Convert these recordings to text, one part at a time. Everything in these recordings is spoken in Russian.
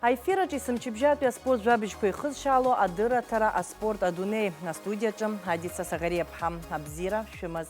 Аефираҿ исымчыбжьатәи аспорт жәабжьқәа ихызшьаало адырраҭара аспорт адунеи астудиаҿы Ҳадиса Саӷариаԥҳа абзиара шәымаз.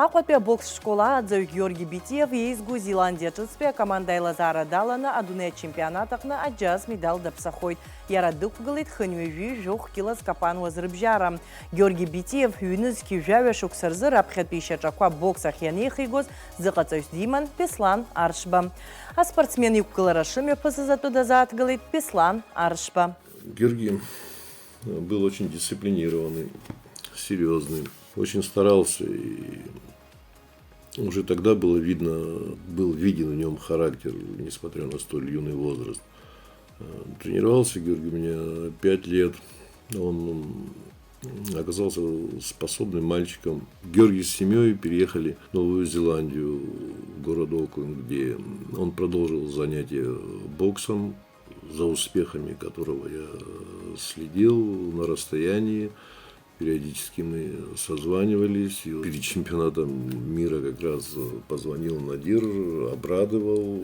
Аҟәатәи абокс школа аӡаҩ Георги Битиев еизгәу Зеландиаҿыцтәи акоманда аилазаара даланы адунеи ачемпионат аҟны аџьаз медал даԥсахоит. Иара дықәгылеит хынҩажәи жәохә килос капануаз рыбжьара. Георги Битиев ҩнызқьи жәаҩа шықәса рзы раԥхьатәи ишьаҿақәа бокс ахь ианеихигоз зыҟаҵаҩс диман Беслан Аршба. Аспортсмен иқәгылара шымҩаԥысыз атәы дазааҭгылеит Беслан Аршба. Георгий был очень дисциплинированный, серьезный, очень старался, и уже тогда было видно, был виден в нем характер, несмотря на столь юный возраст. Тренировался Георгий у меня 5 лет, он оказался способным мальчиком. Георгий с семьей переехали в Новую Зеландию, в город Окленд, где он продолжил занятия боксом, за успехами которого я следил на расстоянии. Периодически мы созванивались. И перед чемпионатом мира как раз позвонил Надир, обрадовал,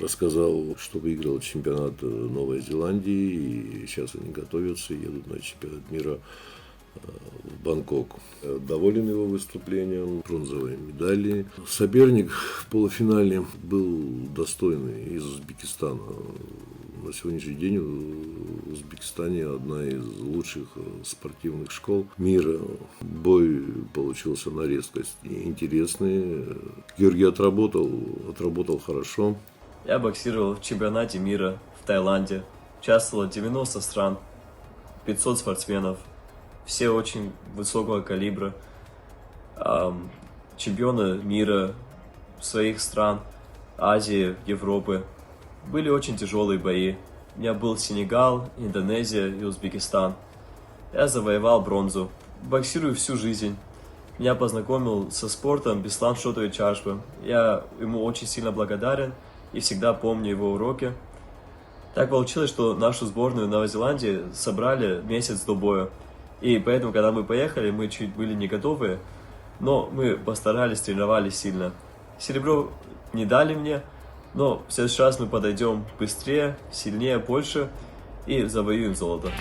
рассказал, что выиграл чемпионат Новой Зеландии. И сейчас они готовятся, едут на чемпионат мира в Бангкок. Доволен его выступлением, бронзовые медали. Соперник в полуфинале был достойный из Узбекистана. На сегодняшний день в Узбекистане одна из лучших спортивных школ мира. Бой получился на резкость интересный. Георгий отработал хорошо. Я боксировал в чемпионате мира в Таиланде. Участвовало 90 стран, 500 спортсменов. Все очень высокого калибра. Чемпионы мира своих стран, Азии, Европы. Были очень тяжелые бои. У меня был Сенегал, Индонезия и Узбекистан. Я завоевал бронзу. Боксирую всю жизнь. Меня познакомил со спортом Беслан Шотович Аршба. Я ему очень сильно благодарен и всегда помню его уроки. Так получилось, что нашу сборную Новой Зеландии собрали месяц до боя. И поэтому, когда мы поехали, мы чуть были не готовы, но мы постарались, тренировались сильно. Серебро не дали мне, но в следующий раз мы подойдем быстрее, сильнее, больше и завоюем золото.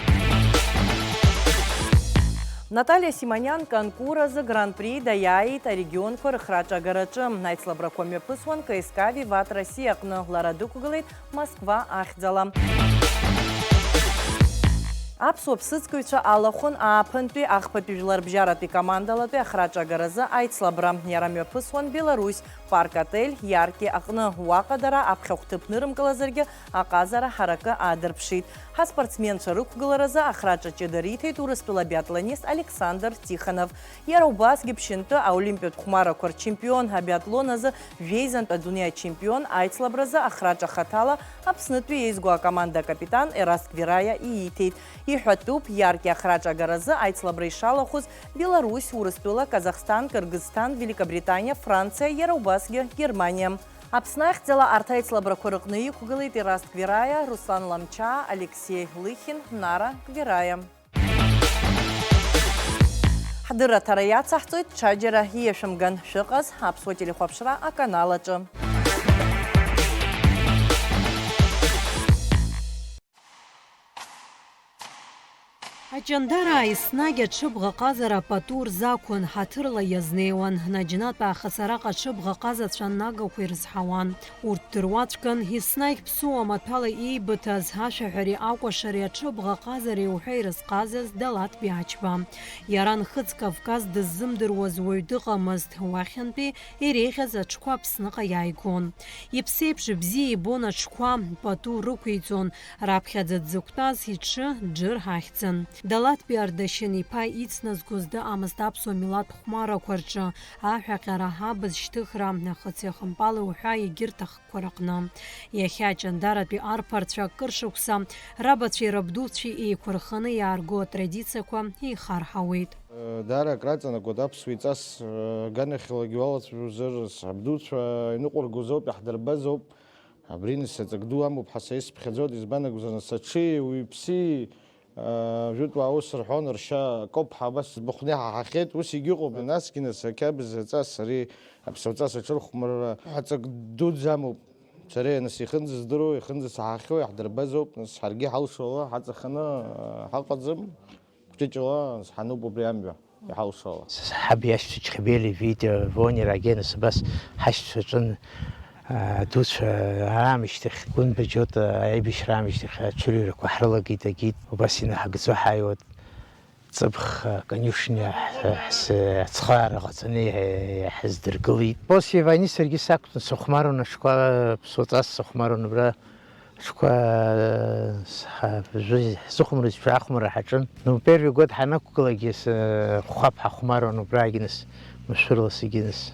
Наталья Симонян конкуразы гран-при даяит регион Храчагарачым. Найцлабракоме пысуан КСК Виват Россия аҟны лара дықәгылеит Москва ахьӡала. Аԥсуа ԥсыӡкыҩцәа алахәын ааԥынтәи ахԥатәи жәларбжьаратәи командалатәи ахраҿагаразы аицлабра. Иара мҩаԥысуан Беларусь, парк-отель Иарки аҟны. Уаҟа дара аԥхьахә ҭыԥнырымгалазаргьы аҟазара ҳаракы аадырԥшит. Ҳаспортсменцәа рықәгыларазы ахраҿа ҷыда риҭеит Урыстәыла биатлонист Александр Тихонов. Иара убасгьы ԥшьынтәы аолимпиатә хәмарақәа рчемпион абиатлон азы жәеизантә адунеи ачемпион аицлабразы ахраҿа хаҭала Аԥснытәи еизгәу акоманда акапитан Ераст Гвираиа ииҭеит. Иҳәатәуп Иарки ахраҿагаразы аицлабра ишалахәыз Беларусь, Урыстәыла, Казахстан, Кыргызстан, Великобритания, Франция, иара убасгьы Германия. Аԥсны ахьӡала арҭ аицлабрақәа рыҟны иқәгылеит Ераст Гвираиа, Руслан Ламча, Алексей Лыхин, Нара Гвираиа. Ҳдырраҭара иацаҳҵоит ҽаџьара ииашәымган шәыҟаз аԥсуа телехәаԥшра аканалаҿы. Аҷандара еснагь аҽыбӷа ҟазара пату рзақәын, ҳаҭырла иазнеиуан. Наџьнатә аахыс араҟа аҽыбӷа ҟазацәа нагақәа ирызҳауан. Урҭ дыруаӡәкын, еснагь ԥсуа маҭәала иеибыҭаз ашәаҳәареи акәашареи аҽыбӷа ҟазареи уҳәа ирызҟазаз Далат Биачба. Иара Нхыҵ Кавказ дыззымдыруаз уаҩ дыҟамызт. Уахьынтәи иреиӷьыз аҽқәа Аԥсныҟа иааигон. Иԥсеиԥш бзиа ибон аҽқәа, пату рықәиҵон. Раԥхьаӡа дзықәтәаз иҽы Џыр ахьӡын. Далат Биардашьын-иԥа ицназгоз дыҟамызт аԥсуа милаҭ хәмарақәа рҿы, аҳәаҟьара, абз шьҭыхра, ахыц иахымпала уҳәа егьырҭ ахқәа рыҟны. Иахьа аҷандаратәи арԥарцәа акыр шықәса рабацәеи рабдуцәеи еиқәырханы иаарго атрадициақәа еихарҳауеит. Дарак раҵанакуеит аԥсуа иҵас ганахьалагьы уалацәажәозар, сабдуцәа иныҟәыргозоуп, иаҳдырбазоуп. Абри насыҵак ду амоуп ҳәа са исԥхьаӡоит, избан акәзар, саҽи уи-ԥси Жутва аус рҳәон, ршьа акоуп-ҳа абас збыхәны иҳаҳахьеит, ус егьыҟоуп. Насгьы нас ақьабз аҵас ари аԥсуа ҵас аҽырхәмарра ҳаҵак дуӡӡамоуп. Сарея нас ихынзыздыру, ихынзысаахьоу иаҳдырбазоуп, нас ҳаргьы ҳалшауа ҳаҵаханы ҳаҟаӡам, ҷыҷала нас ҳануп убри амҩа иҳалшауа. Ҳаб иашьцәа хбели видео вонер агенас бас ҳашьцәаҿын дуцәа аамышьҭахь гәынбаџьот аибашьра аамышьҭахь ачурирақәа ҳрылагеит агит, убас инаҳагӡо ҳааиуеит ҵыԥх кониушниа ацхаара ҟаҵаны иҳаздыргылеит. После войны саргьы сақәтәан сыхәмаруан ашәҟәы ԥсуаҵас сыхәмаруан абра ашәҟәы ҳзыхәмарыз шәаахәмара ҳаҿын. Ну первый год ҳанақәгылагьы хәхәаԥ ҳахәмаруан убрагьы нас машәырласгьы нас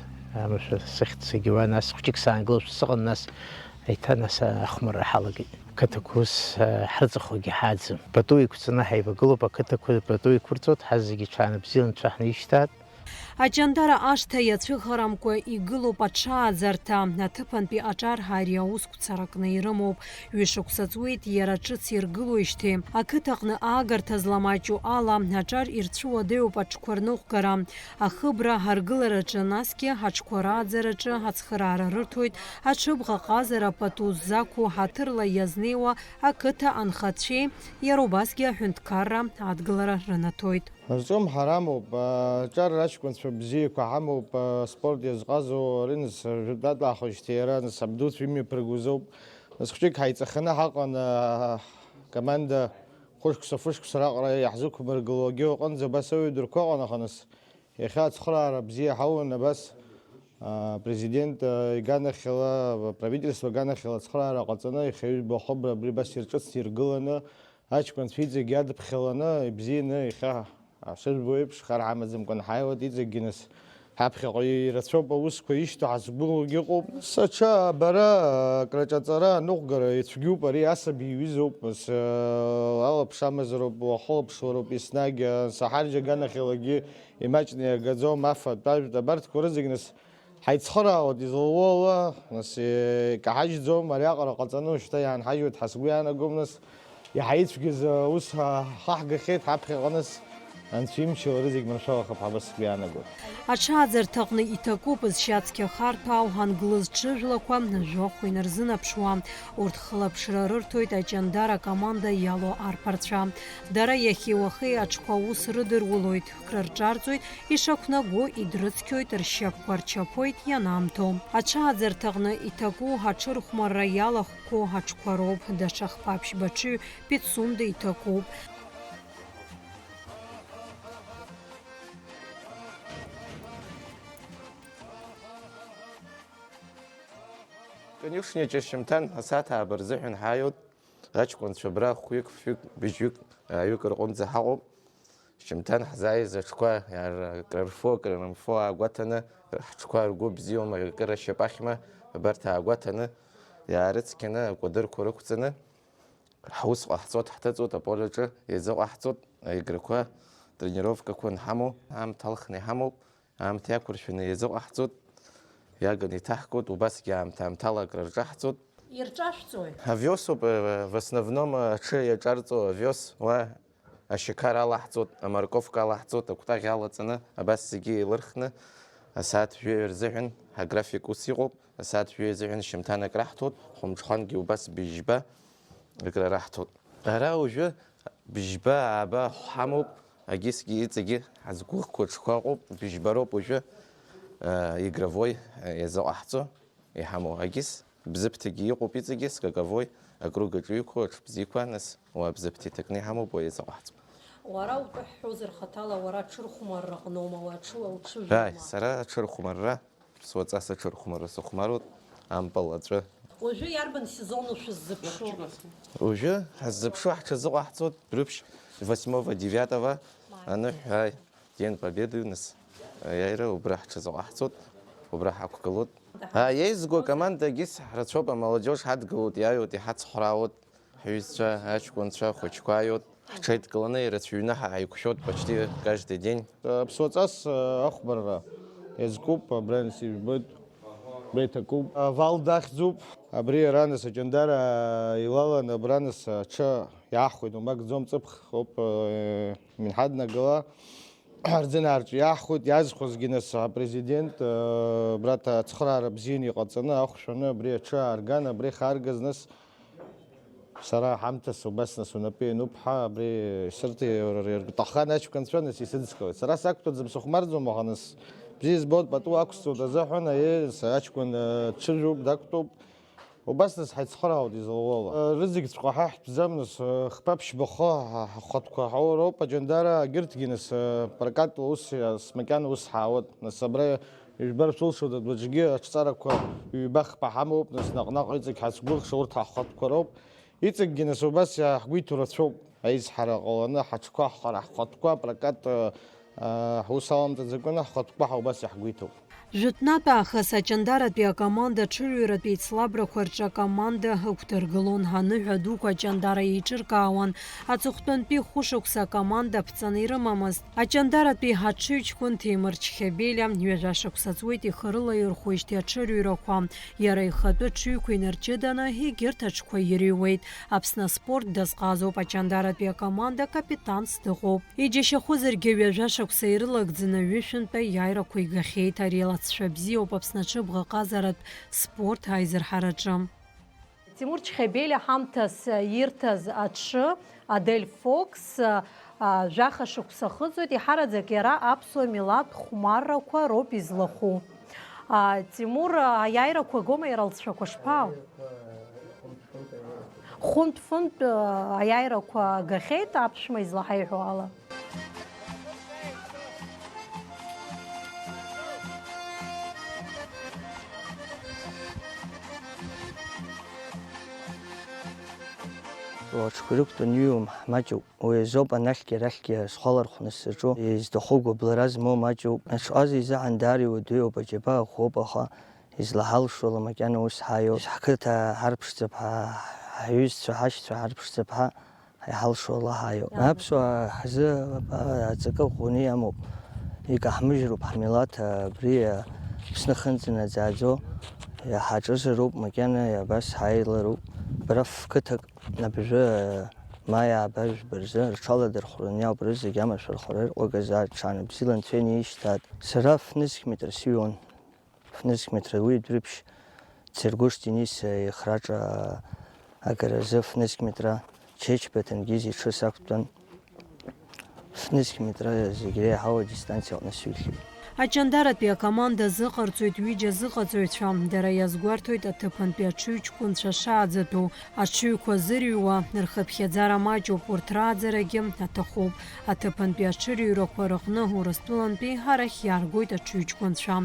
сагьуа нас хәҷык саангылошәа сыҟан, нас еиҭа нас ахәмарра ҳалагеит. Ақыҭақәа ус ҳрыҵахогьы ҳааӡам. Пату иқәҵаны ҳаивагылоуп, ақыҭақәа пату иқәырҵоит, ҳа зегьы ҽаанбзианы ҽа ҳнеишьҭаат. Аҷандара ашҭа иацәыӷарамкәа игылоуп аҽааӡарҭа, аҭыԥантәи аҿар ари аусқәцаракны ирымоуп. Ҩышықәса ҵуеит иара ҿыц иргылоижьҭеи. Ақыҭаҟны аагарҭа зламаҷу ала аҿар ирцәуадаҩуп аҽқәа рныҟәгара. Ахыбра ҳаргылараҿы, насгьы ҳаҽқәа рааӡараҿы ацхыраара рырҭоит аҽыбӷаҟазара пату ззақәу ҳаҭырла иазнеиуа ақыҭа анхацәеи, иара убасгьы аҳәынҭқарра адгылара рынаҭоит. Рҿым ҳарамоуп, аҿар аҷкәынцәа бзиақәа ҳамоуп, спорт иазҟазоу, ари нас жәытәатәаахоижьҭеи иара нас абдуцәа имҩаԥыргозоуп. Нас хәҷык ҳаиҵаханы ҳаҟан команда хәышықәса-фышықәса раҟара иаҳзықәмыргылогьы ыҟанӡа абас аҩадырқәа ыҟан, аха нас иахьа ацхыраара бзиа ҳауан, абас президент иганахьала, правительство иганахьала ацхыраара ҟаҵаны ихаҩыжәба ахыбра абри абас ирҿыцны иргыланы, аҷкәынцәа иҵегьы иадыԥхьаланы ибзианы иахьа ашыжәбо еиԥш хара ҳамаӡамкәан ҳааиуеит, иҵегьгьы нас ҳаԥхьаҟа ирацәоуп аусқәа ишьҭо ҳазгәыӷуагьы ыҟоуп. Аҽа абара, акраҿаҵара, аныҟәгара ицәгьоуп, ари асаби иҩызоуп, алаԥш амазароуп, уахылаԥшуароуп еснагь, ҳарџьа аганахьалагьы имаҷны иагаӡом, афатә, ажәтә, абарҭқәа рызегь нас ҳаицхыраауеит изылуа ала, нас икаҳаџьӡом, ариаҟара ҟаҵаны уажәшьҭа иаанҳажьуеит ҳа сгәы иаанагом, нас иҳаицәгьаз ус ҳаҳгахьеит ҳаԥхьаҟа нас анцәа имчала рызегь маршәалахап ҳа сгәы иаанагоит. Аҽааӡарҭаҟны иҭакуп зшьацқьа харҭәаау ҳангылыз ҽыжәлақәа жәохә инарзынаԥшуа. Урҭ хылаԥшра рырҭоит аҷандара акоманда иалоу арԥарцәа. Дара иахьеи уахеи аҽқәа аус рыдырулоит, крырҿарҵоит, ишақәнаго идрыцқьоит, ршьапқәа рчаԥоит ианаамҭоу. Аҽааӡарҭаҟны иҭаку ҳаҽырхәмарра иалахәқәоу ҳаҽқәа роуп, даҽа хԥаԥшьбаҽыҩ Пицунда иҭакуп. Конюшня ҷашьымҭан асааҭ рзыҳәан ҳааиуеит, аҷкәынцәа абра хәҩык, фҩык, быжьҩык, ҩык рҟынӡа ҳаҟоуп. Шьымҭан ҳзааиз аҽқәа крырфо, крырымфо аагәаҭаны, ҳҽқәа ргәы бзиоума, акыр ашьапы ахьма, абарҭ аагәаҭаны, иаарыцқьаны, акәадырқәа рықәҵаны, ҳус ҟаҳҵоит, ҳҭыҵуеит аполиаҿы, еизыҟаҳҵоит, аиграқәа, тренировкақәа нҳамоу, аамҭа алхны иҳамоуп, аамҭа иақәыршәаны еизыҟаҳҵоит. Иаганы иҭаҳкуеит, убасгьы аамҭа-аамҭала акрырҿаҳҵоит. Ирҿашәҵоит? Авиосуп, в основном аҽы иаҿарҵо авиос, уа ашьақар алаҳҵоит, амарковка алаҳҵоит, акәтаӷь алаҵаны, абас зегьы еилырхны, асааҭ жәаҩа рзыҳәан аграфик ус иҟоуп, асааҭ жәаҩа азыҳәан шьымҭан акраҳҭоит, хәымҽхангьы убас быжьба акрараҳҭоит. Ара уажәы быжьба, ааба ҳамоуп, агьысгьы иҵегьы ҳазгәыӷқәа ҽқәа ыҟоуп, быжьбароуп уажәы игровой иазыҟаҳҵо иҳамоу. Агьыс бзыԥҭагьы иҟоуп иҵегьы, скаковой, акругаҿыҩқәа, аҽбзиақәа, нас уа бзыԥҭа иҭакны иҳамоуп, уа иазыҟаҳҵо. Уара уҳәозар хаҭала, уара аҽырхәмарра ҟноума, Ааи, сара аҽырхәмарра, суаҵас аҽырхәмарра сыхәмаруеит, ампыл аҵәы. Уажәы иарбан сезону шәыззыԥшу? Уажәы ҳаззыԥшу ҳҽазыҟаҳҵоит, рыԥшь 8-9 аныҳә, ааи, Ден Победы нас. Иара убра ҳҽазыҟаҳҵоит, убра ҳақәгылоит. Еизго акоманда агьыс ҳрацәоуп, амолодиож ҳадгылоит, иааиуеит, иҳацҳәраауеит, ҳҩызцәа, аҷкәынцәа, хәыҷқәа ааиуеит, ҳҽеидкыланы ирацәаҩны ҳааиқәшәоит почти каждый день. Ԥсуаҵас ахәбарра иазкуп, абра нас ижәбоит, абра иҭакуп. Вал дахьӡуп, абри ара нас аҷандара илалан, абра нас аҽы иаҳхәеит, умбакәӡом, ҵыԥх ауп иминҳаднагыла. Ҳарӡынарҿы иаҳхәоит иазхәазгьы нас апрезидент брат ацхраара бзианы иҟаҵаны ахәшәаны абри аҽы аарган, абри харгаз нас сара ҳамҭас убас нас унапы иануԥҳа абри сырҭ иртахан аҷкәынцәа нас исыдыскылеит. Сара сақәтәаӡам сыхәмарӡом, аха нас бзиа збоит пату ақәсҵоит азыҳәан аҷкәын дцәыжәуп, дақәтәоуп. Убас нас ҳаицхыраауеит изылуала. Рызегьҵәҟьа ҳа ҳтәӡам нас хԥа ԥшьбахо ҳхатәқәа ҳауроуп. Аҷандаара егьырҭгьы нас прокатла ус макьана ус ҳаауеит. Нас абра ижәбар шәылшоит адәаҿгьы аҿҵарақәа ҩба хԥа ҳамоуп, нас наҟ-наҟ иҵегь ҳацгәыӷша урҭ ҳахатәқәа роуп. Иҵегьгьы нас убас ҳгәы рацәоуп аизҳара ҟаланы ҳаҽқәа ҳхатәқәа прокат ҳус аламҵаӡакәаны ҳхатәқәа убас иаҳгәиҭоуп. Жәытәнатә аахыс аҷандаратәи акоманда аҽырҩратәи ицлабрақәа рҿы акоманда ықәдыргылон. Аныҳәа дуқәа аҷандара еиҿыркаауан. Аҵыхәтәантәи хәышықәса акоманда ԥҵаны ирымамызт. Аҷандаратәи аҽыҩҷкәын Ҭемыр Чхьабелиа ҩажәа шықәса ҵуеит ихы рылаирхәуеижьҭеи аҽырҩрақәа. Иара ихатәы ҽыҩқәа инарҷыданы егьырҭ аҽқәа ирҩуеит. Аԥсны аспорт дазҟазоуп. Аҷандаратәи акоманда капитанс дыҟоуп. Иџьашьахәызаргьы ҩажәа шықәса ирылагӡаны ҩышәынтәи аиааирақәа игахьеит. Ари алацәа бзиоуп Аԥсны аҽыбӷаҟазаратә спорт аизырҳараҿы. Тимур Чхьабелиа ҳамҭас ирҭаз аҽы Адель Фокс жәаха шықәса хыҵуеит. Иҳараӡак иара аԥсуа милаҭ хәмаррақәа роуп излахәу. Тимур, аиааирақәа гома иара лцәақәа шԥаау? Хәынтә-фынтә аиааирақәа гахьеит аԥшәма излаҳаиҳәо ала. Аҽқәа ҩуам маҷуп. Уи азоуп анахьгьы арахьгьы схәалархәны сзаҿу. Изҭахугәа блара змоу маҷуп. Ашҟаз изаҳан даара иуадаҩуп, аџьабаа ӷәӷәоуп, аха излаҳалшола макьана ус ҳаиоуп. Ҳқыҭа ҳарԥшӡап, ҳҩызцәа, ҳашьцәа ҳарԥшӡап, иҳалшола ҳаиоуп. Аԥсуаа ҳзы аҵакы ӷәӷәаны иамоуп. Икаҳмыжьроуп ҳмилаҭ абри Аԥсны хынӡанаӡааӡо иҳаҿызароуп, макьана абас ҳааилароуп. Бара қыҭак набжәы ма иаабажәба рзы рҽаладырхәраны иауп рызегьы амашәырхәара ирҟәыгаз ҽаанбзиала Анцәа инеишьҭааит. Сара ф-9 метр сыҩуан. Ф-9 метр уи дәрыԥшь Цергуш Денис ихраҿа агаразы ф-9 метра Чечба Ҭенгиз иҽы сақәтәан. Ф-9 метра зегь реиҳау адистанциа аҟны сыҩхьеит. Аҷандаратәи акоманда зыҟарҵоит ҩыџьа зыҟаҵаҩцәа. Дара иазгәарҭоит аҭыԥантәи аҽыҩҷкәынцәа шааӡатәу. Аҽыҩқәа зырҩуа рхыԥхьаӡара маҷуп, урҭ рааӡарагьы аҭахуп. Аҭыԥантәи аҽырҩрақәа рыҟны Урыстәылантәи арахь иааргоит аҽыҩҷкәынцәа.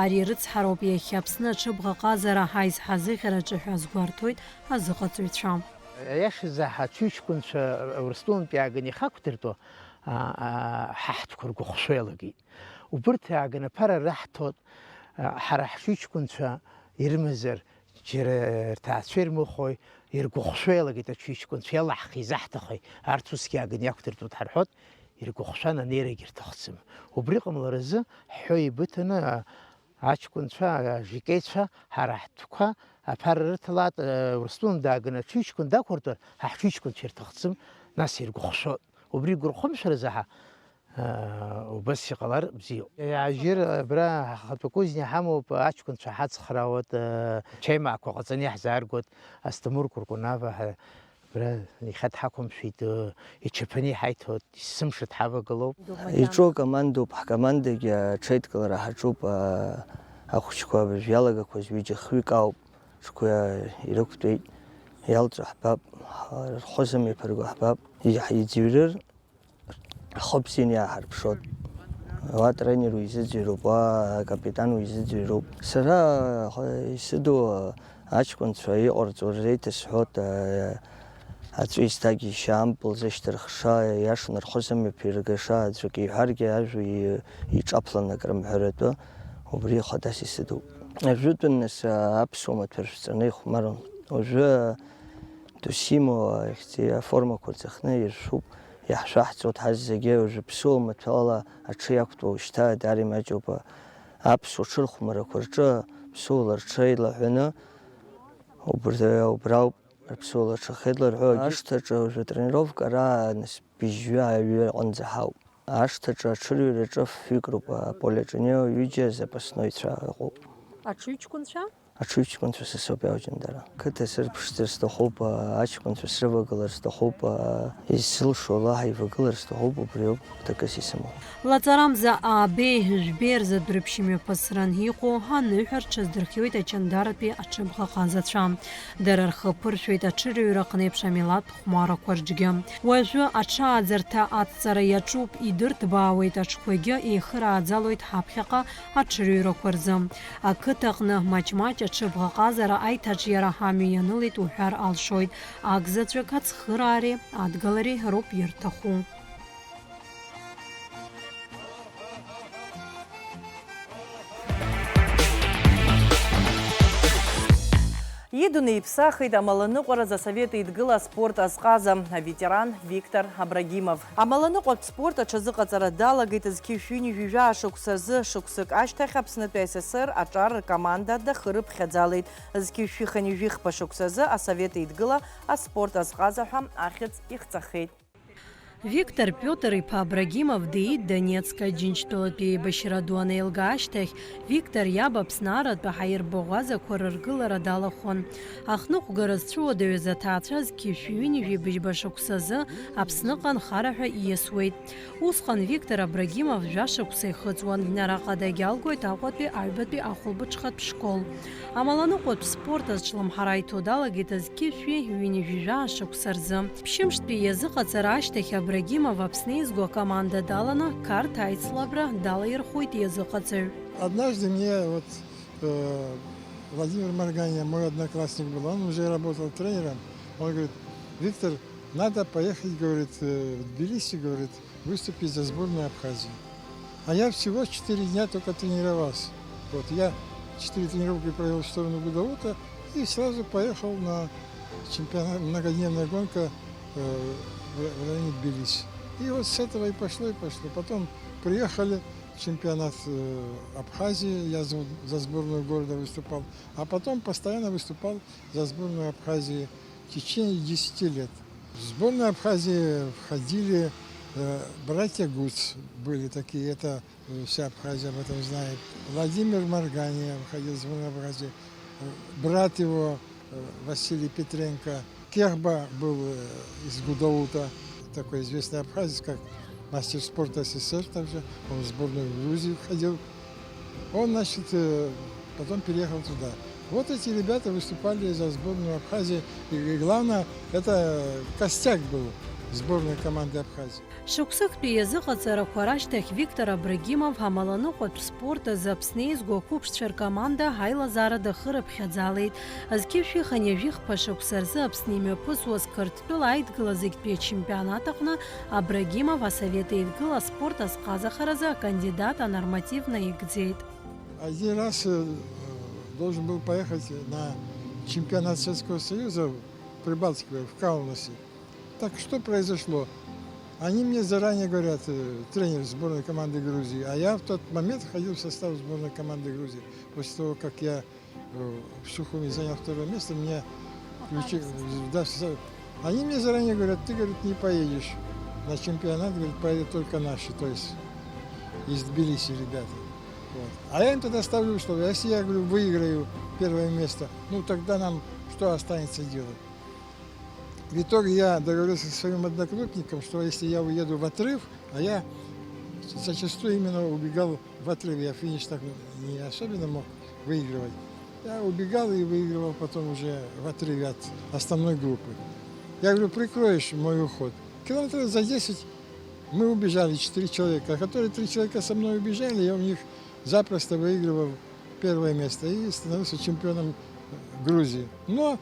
Ари рыцҳароуп иахьа Аԥсны аҽыбӷаҟазара ҳаизҳазыӷьараҿы ҳәа азгәарҭоит азыҟаҵаҩцәа. Аиашазы аҽыҩҷкәынцәа Урыстәылантәи иааганы ихақәдыртәо ҳаҳҭқәа ргәыхшәа иалагеит. Убырҭ иааганы аԥара раҳҭот ҳара ҳҽыҩҷкәынцәа ирымазар џьара рҭаацәа ирмыхәои иргәыхшәа иалагеит аҽыҩҷкәынцәа иалаҳхи изаҳҭахи арҭ усгьы иааганы иақәдыртәоит ҳарҳәот иргәыхшәан анеирагьы рҭахӡам. Убри ҟамларазы ҳҳәо еибыҭаны аҷкәынцәа ажикеицәа ҳара ҳтәқәа аԥара рыҭалаат Урыстәылантә дааганы аҽыҩҷкәын дақәыртәар ҳаҳҽыҩҷкәынцәа ирҭахӡам, нас иргәыхшәоит. Убри игәырхәымшәаразы убас иҟалар бзиоуп. Ажьыр абра ҳхатәы кузниа ҳамоуп, аҷкәынцәа ҳацхраауеит, чаимаақәа ҟаҵаны иаҳзааргоит, Асҭамыр Кәыркәанава абра ихьа дҳақәымшәеит, ичаԥаны иҳаиҭоит, сымша дҳавагылоуп. Иҿу акомандоуп, ҳкомандагьы аҽеидкылара ҳаҿуп, ахәыҷқәа абыржә иалагақәаз ҩыџьа хҩык ауп, ҽқәа ирықәтәеит, иалҵу ҳбап, рхәы иԥырго ҳбап, иӡҩрыр ахәы бзианы иааҳарԥшот. Уа тренер уизыӡырҩроуп, уа акапитан уизыӡырҩроуп. Сара исыду аҷкәынцәа иҟарҵо рзеиҭасҳәот, аҵәы изҭагьежьша, ампыл зышьҭырхша, иашаны рхәы иԥиргаша, аӡәк иҳәаргьы ажәа иҿаԥланы акрымҳәаратәы, убри хадас исыдуп. Ажәытәан нас аԥсуа маҭәа шәҵаны ихәмарун. Уажәы досимо ихьӡи аформақәа рҵахны иршәуп. Иаҳшәаҳҵоит ҳаз зегьы уажәы ԥсуа маҭәала аҽы иақәтәоу шьҭа даара имаҷуп. Аԥсуа ҽырхәмарақәа рҿы ԥсуала рҽы еилаҳәаны убрауп рԥсуала рҽы ахьеиларҳәо. Ашҭаҿы уажәы тренировка ара нас быжьҩы аҩы аҟынӡа ҳауп. ашҭаҿы аҽырҩраҿы фигроуп аполиаҿы ҩыџьа запасноицәа ыҟоуп. Аҽыҩҷкәынцәа? Аҽыҩҷкәынцәа са соуп иауҷандара. Қыҭа сырԥшӡар сҭахуп, аҷкәынцәа срывагылар сҭахуп, изсылшо Аллаҳ ивагылар сҭахуп, убри ауп хәҭакыс исымоу. Лаҵарамза аабеи жәбеи рзадырԥшь имҩаԥысран иҟоу аныҳәа рҽаздырхиоит ачандаратәи аҽыбӷаҟазацәа. Дара рхы ԥыршәоит аҽырҩраҟны еиԥш амилаҭтә хәмаррақәа рҿгьы. Уажәы аҽааӡарҭа адҵара иаҿуп, идырҭбаауеит аҽқәагьы еихырааӡалоит ҳаԥхьаҟа аҽырҩрақәа рзы. Ақыҭаҟны маҷ-маҷ аҽыбӷаҟазара аиҭаҿ иара ҳамҩа ианылеит уҳәар алшоит. Акзаҵәык ацхыраареи адгалареи роуп ирҭаху. Идуны иԥсахит амаланыҟәараз асовет еидгыла спорт азҟаза аветеран Виктор Абрагимов. Амаланыҟәатә спорт аҽазыҟаҵара далагеит зқьышәҩи-жәижәа ашықәса рзы шықәсык ашьҭахь Аԥснытәи СССР аҿар ркоманда дахырыԥхьаӡалеит. Зқьышәи-хынҩажәи шықәсазы асовет еидгыла аспорт азҟаза ҳәа ахьыӡ ихҵахеит. Виктор Пиотр-иԥа Абрагимов диит Донецк Аџьынџьтәылатәи еибашьра ду анеилга ашьҭахь Виктор иаб Аԥснаратәи ҳаирбаӷәазақәа рыргылара далахәын. Ахныҟәгара зцәыуадаҩыз аҭаацәа зқьышәҩи-ҩажәи быжьба шықәсазы Аԥсныҟа нхара ҳәа ииасуеит. Усҟан Виктор Абрагимов жәашықәса ихыҵуан. Араҟа дагьалгоит Аҟәатәи аҩбатәи ахәылбыҽхатә школ. Амаланыҟәатә спорт азҿлымҳара иҭоу далагеит зқьышәи-ҩажәи ашықәса рзы. Ԥшьымштәи иазыҟаҵара ашьҭахь Абрагимов Аԥсны изго команда даланы карт аицлабра далаирхәоит иазыҟаҵаҩ. Однажды мне Владимир Марганя, мой одноклассник был, он уже работал тренером. Он говорит: Виктор, надо поехать, говорит, в Тбилиси, говорит, выступить за сборную Абхазии. А я всего 4 дня только тренировался. Вот, я 4 тренировки провел в сторону Гудаута и сразу поехал на чемпионат, многодневная гонка в районе Тбилиси. И вот с этого и пошло, и пошло. Потом приехали в чемпионат Абхазии, я за сборную города выступал, а потом постоянно выступал за сборную Абхазии в течение 10 лет. В сборную Абхазии входили братья Гуц, были такие, это вся Абхазия об этом знает. Владимир Марганя входил в сборную Абхазии, брат его Василий Петренко. Кехба был из Гудаута, такой известный абхазец, как мастер спорта СССР также. Он в сборную Грузии входил. Он, значит, потом переехал туда. Вот эти ребята выступали за сборную Абхазии. И главное, это костяк был сборной команды Абхазии. Шықәсыктәи иазыҟаҵарақәа рашьҭахь Виктор Абрагимов амаланыҟәатә спорт азы Аԥсны изго ақәыԥшцәа ркоманда ҳаилазаара дахырыԥхьаӡалеит. Зқьышәи-хынҩажәи шықәса рзы Аԥсны имҩаԥысуаз Қырҭтәыла аидгыла зегьтәи ачемпионат аҟны Абрагимов асовет еидгыла спорт азҟазахаразы акандидат анормативно игӡеит. Один раз должен был поехать на чемпионат Советского Союза в Прибалтике, в Каунасе. Так что произошло? Они мне заранее говорят, тренер сборной команды Грузии, а я в тот момент входил в состав сборной команды Грузии. После того, как я в Сухуми занял 2 место, мне включили, они мне заранее говорят: ты, говорит, не поедешь на чемпионат, говорит, поедут только наши, то есть из Тбилиси ребята. Вот. А я им тогда ставлю условия: если я, говорю, выиграю 1 место, ну тогда нам что останется делать? В итоге я договорился со своим одноклубником, что если я уеду в отрыв, а я зачастую именно убегал в отрыв, я финиш так не особенно мог выигрывать. Я убегал и выигрывал потом уже в отрыве от основной группы. Я говорю: прикроешь мой уход. Километров за 10 мы убежали, 4 человека, которые 3 человека со мной убежали, я у них запросто выигрывал 1 место и становился чемпионом Грузии. Но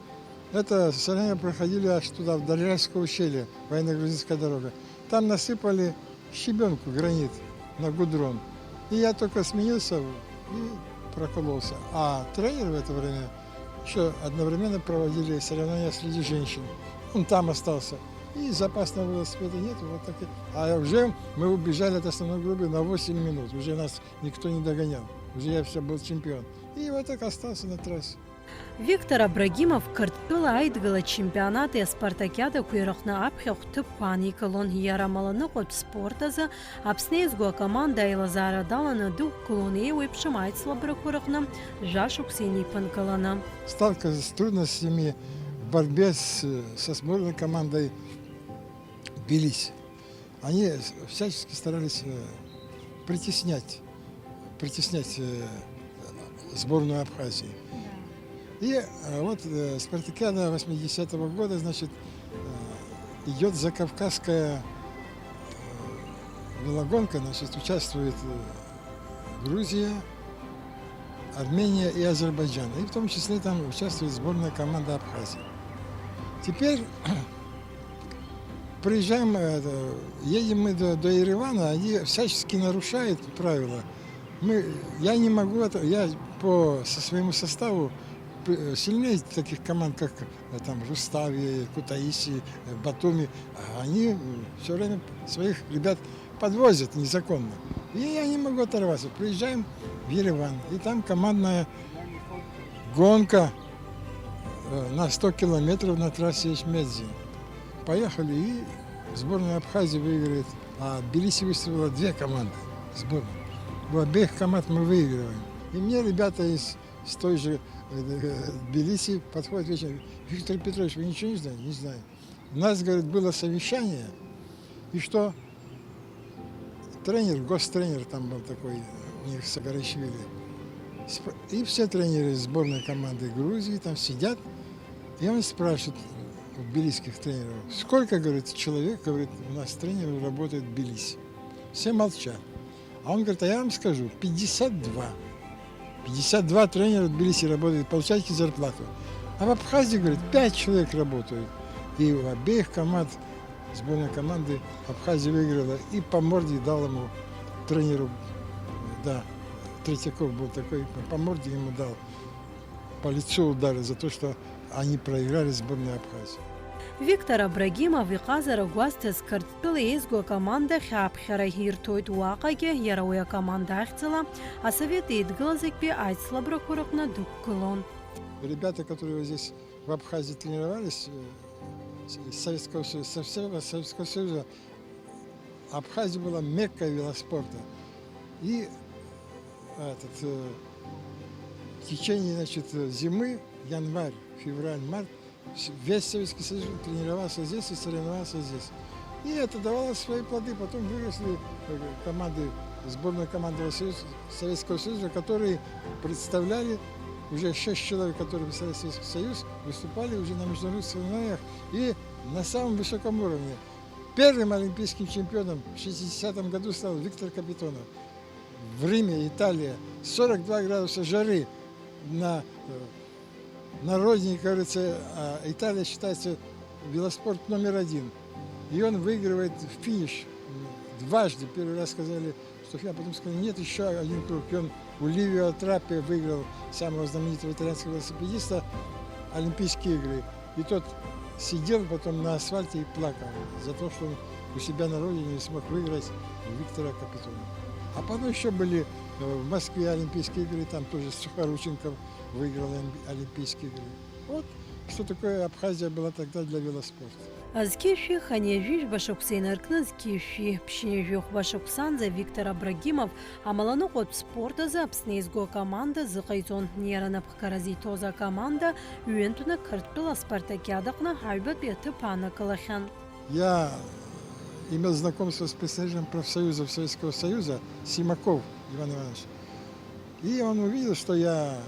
это соревнования проходили аж туда, в Дарьяльское ущелье, военно-грузинская дорога. Там насыпали щебенку, гранит, на гудрон. И я только сменился и прокололся. А тренер в это время еще одновременно проводили соревнования среди женщин. Он там остался. И запасного велосипеда нет. Вот так. А уже мы убежали от основной группы на 8 минут. Уже нас никто не догонял. Уже я все был чемпион. И вот так остался на трассе. Виктор Абрагимов Кыртпыла Айдгыла чемпионаты Спартакиада куйрыхна апхьа хтыппан икалон ярамаланыҟәатә спорт азы Аԥсны иазго команда аилазаара даланы дук кылон еиуеиԥшым аицлабрақәа рыҟны жәашықәса иниԥынкыланы. Сталкивались с трудностями в борьбе со сборной командой Тбилиси. Они всячески старались притеснять сборную Абхазии. И вот спартакиада 80-го года, значит, идет закавказская велогонка, значит, участвует Грузия, Армения и Азербайджан. И в том числе там участвует сборная команда Абхазии. Теперь приезжаем, едем мы до Еревана, они всячески нарушают правила. Я не могу, я со своему составу сильнее таких команд, как там Рустави, Кутаиси, Батуми, они все время своих ребят подвозят незаконно. И я не могу оторваться. Приезжаем в Ереван, и там командная гонка на 100 километров на трассе Эчмедзи. Поехали, и сборная Абхазии выиграет. А Тбилиси выставила 2 команды сборной. У обеих команд мы выигрываем. И мне ребята из той же Тбилиси подходят вечером: Виктор Петрович, вы ничего не знаете? Не знаю. У нас, говорит, было совещание, и что тренер, гостренер там был такой, у них Сагарашвили, и все тренеры сборной команды Грузии там сидят, и он спрашивает у тбилисских тренеров: сколько, говорит, человек, говорит, у нас тренеры работают в Тбилиси? Все молчат. А он говорит: а я вам скажу, 52. 52 тренера в Тбилиси работают, получаете зарплату. А в Абхазии, говорит, 5 человек работают. И у обеих команд, сборной команды Абхазии выиграла, и по морде дал ему тренеру, да, Третьяков был такой, по морде ему дал, по лицу удары за то, что они проиграли сборной Абхазии. Виктор Абрагимов иҟазара гәазҭаз Қырҭтәыла еизго акоманда хьаԥхьара ирҭоит уаҟагьы иара уи акоманда ахьӡала Асовет еидгылаз актәи аицлабрақәа рыҟны дықәгылон. Ребята, которые здесь в Абхазии тренировались, из Советского Союза, Абхазия была меккой велоспорта. И в течение, значит, зимы, январь, февраль, март, весь Советский Союз тренировался здесь и соревновался здесь. И это давало свои плоды. Потом выросли команды, сборная команда Советского Союза, которые представляли уже 6 человек, которые представляли Советский Союз, выступали уже на международных соревнованиях и на самом высоком уровне. Первым олимпийским чемпионом в 60-м году стал Виктор Капитонов. В Риме, Италия, 42 градуса жары на родине, кажется, Италия считается велоспорт номер 1. И он выигрывает в финиш дважды. Первый раз сказали, что финиш, а потом сказали, нет, еще один круг. И он у Ливио Траппи выиграл, самого знаменитого итальянского велосипедиста, Олимпийские игры. И тот сидел потом на асфальте и плакал за то, что он у себя на родине не смог выиграть Виктора Капитонова. А потом еще были в Москве Олимпийские игры, там тоже Сухорученков выиграл Олимпийские игры. Вот что такое Абхазия была тогда для велоспорта. Азкеши ханежиш башоксейн аркназ кеши пшнежух башоксанза Виктор Абрагимов амаланыҟәатә спорт азы Аԥсны еизго команда зыҟаиҵон. Иаранапхгаразы иҭоз акоманда ҩынтәны Қырҭтәыла спартакиадаҟны ҳаҩбатәи аҭыԥ аанакылахьан. Я имел знакомство с представителем профсоюзов Советского Союза Симаков Иван Иванович. И он увидел, что я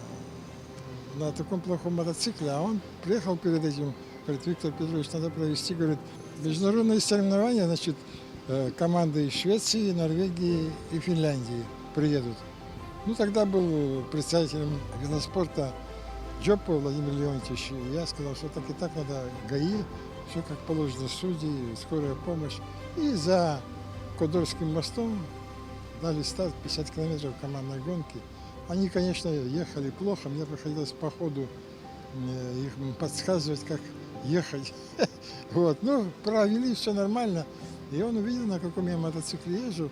на таком плохом мотоцикле, а он приехал перед этим, говорит: Виктор Петрович, надо провести, говорит, международные соревнования, значит, команды из Швеции, Норвегии и Финляндии приедут. Ну, тогда был представителем велоспорта Джоппо Владимир Леонтьевич. Я сказал, что так и так надо ГАИ, все как положено, судьи, скорая помощь. И за Кодорским мостом дали старт 50 километров командной гонки. Они, конечно, ехали плохо, мне приходилось по ходу их подсказывать, как ехать. Вот. Ну, провели, все нормально. И он увидел, на каком я мотоцикле езжу.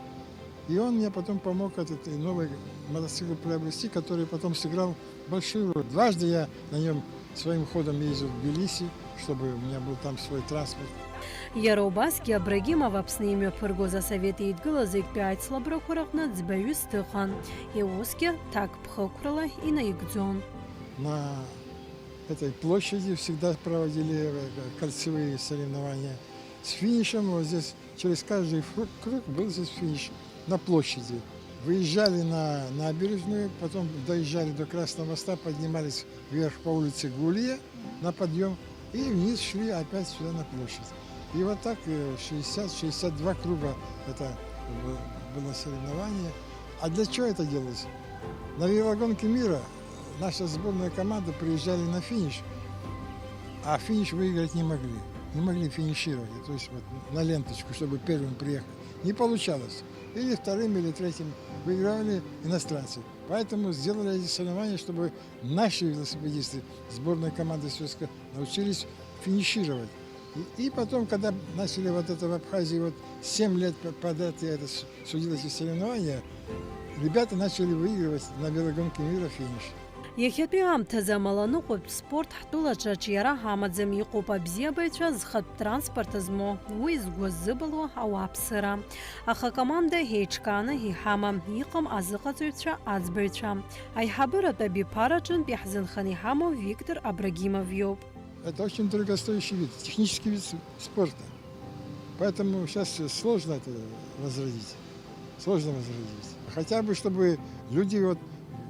И он мне потом помог этот новый мотоцикл приобрести, который потом сыграл большую роль. Дважды я на нем своим ходом ездил в Тбилиси, чтобы у меня был там свой транспорт. Иара убасгьы Абрагимов Аԥсны имҩаԥыргоз асовет еидгылаз егьтәи аицлабрақәа рҟны ӡбаҩыс дыҟан. Усгьы ҭакԥхықәрала инаигӡон. На этой площади всегда проводили кольцевые соревнования. С финишем вот здесь, через каждый круг был здесь финиш на площади. Выезжали на набережную, потом доезжали до Красного моста, поднимались вверх по улице Гулия на подъем и вниз шли опять сюда на площадь. И вот так 60-62 круга это было соревнование. А для чего это делалось? На велогонке мира наша сборная команда приезжали на финиш, а финиш выиграть не могли. Не могли финишировать, то есть вот на ленточку, чтобы первым приехать. Не получалось. Или вторым, или третьим выиграли иностранцы. Поэтому сделали эти соревнования, чтобы наши велосипедисты сборной команды Советска научились финишировать. И потом, когда начали вот это в Абхазии, вот 7 лет подряд я это судил эти соревнования, ребята начали выигрывать на велогонке мира финиш. Иахьатәи аамҭазы амаланыҟәатә спорт ҳтәылаҿы аҿиара ҳамаӡам, иҟоуп абзиабаҩцәа зхатә транспорт змоу, уи згәы ззыбылуа ауааԥсыра. Аха акоманда еиҿкааны иҳамам, иҟам азыҟаҵаҩцәа, аӡбаҩцәа. Аиҳабыратә абиԥараҿынтә иаҳзынханы иҳамоу Виктор Абрагимов иоуп. Это очень дорогостоящий вид, технический вид спорта. Поэтому сейчас сложно это возродить. Сложно возродить. Хотя бы, чтобы люди вот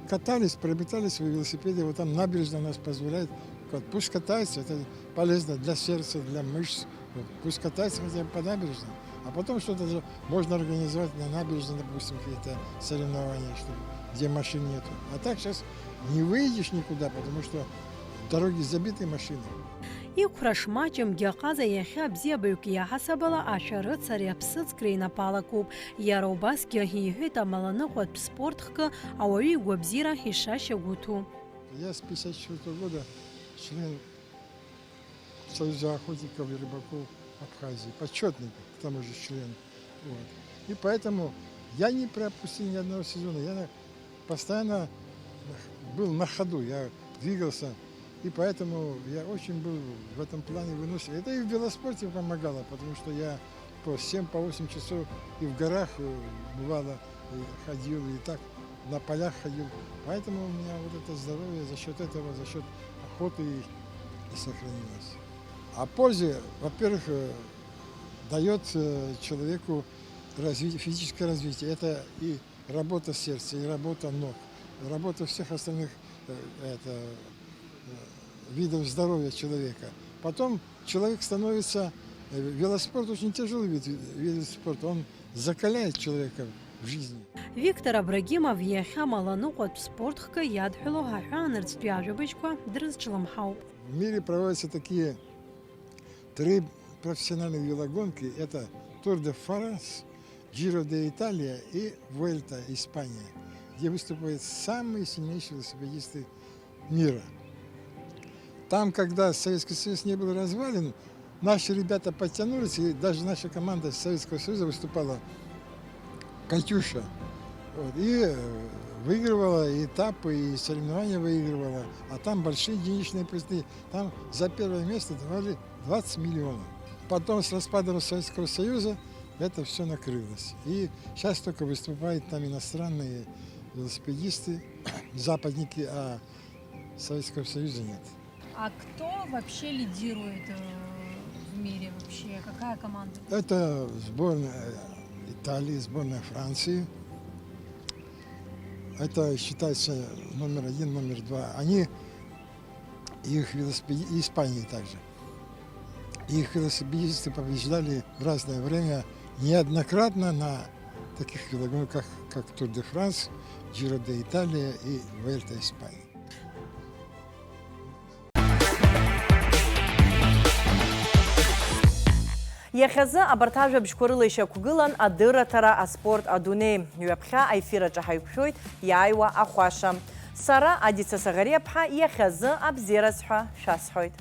катались, приобретали свои велосипеды. Вот там набережная у нас позволяет. Вот, пусть катаются, это полезно для сердца, для мышц. Вот, пусть катаются хотя бы по набережной. А потом что-то же можно организовать на набережной, допустим, какие-то соревнования, где машин нету. А так сейчас не выйдешь никуда, потому что дороги забиты машинами. Иқәра шмаҷымгьы аҟаза иахьа абзиабаҩк иаҳасабала ашәарыцара аԥсыӡкра инапалакуп. Иара убасгьы иҳәеит амаланыҟәатә спорт хкы ауаҩы игәабзиара ишашьагәыҭу. Я с 1954 года член Союза охотников и рыбаков Абхазии, почетный, к тому же член. Вот. И поэтому я не пропустил ни одного сезона. Я постоянно был на ходу, я двигался. И поэтому я очень был в этом плане выносливый. Это и в велоспорте помогало, потому что я по 7-8 часов и в горах бывало ходил, и так на полях ходил. Поэтому у меня вот это здоровье за счет этого, за счет охоты и сохранилось. А пользы, во-первых, дает человеку физическое развитие. Это и работа сердца, и работа ног, работа всех остальных видов здоровья человека. Потом человек становится... Велоспорт очень тяжелый вид спорта. Он закаляет человека в жизни. Виктор Абрагимов иахьа амаланыҟәатә спорт хкы иадҳәало ҳаҳәаанырцәтәи ажәабжьқәа дрызҿлымҳауп. В мире проводятся такие 3 профессиональные велогонки. Это Тур де Франс, Джиро де Италия и Вуэльта, Испания, где выступают самые сильнейшие велосипедисты мира. Там, когда Советский Союз не был развален, наши ребята подтянулись, и даже наша команда Советского Союза выступала, «Катюша», вот, и выигрывала и этапы, и соревнования выигрывала. А там большие денежные призы. Там за первое место давали 20 миллионов. Потом с распадом Советского Союза это все накрылось. И сейчас только выступают там иностранные велосипедисты, западники, а Советского Союза нет. А кто вообще лидирует в мире вообще? Какая команда? Это сборная Италии, сборная Франции. Это считается номер 1, номер 2. Они, их велосипедисты, Испании также. Их велосипедисты побеждали в разное время неоднократно на таких велогонках, как Тур де Франс, Джиро де Италия и Вуэльта, Испания. Иахьазы абарҭ ажәабжьқәа рыла ишьақәгылан адырраҭара аспорт адунеи. Ҩаԥхьа аефираҿы ҳаиқәшәоит иааиуа ахәаша. Сара Адица Саӷариаԥҳа иахьазы абзиара сҳәа шәасҳәоит.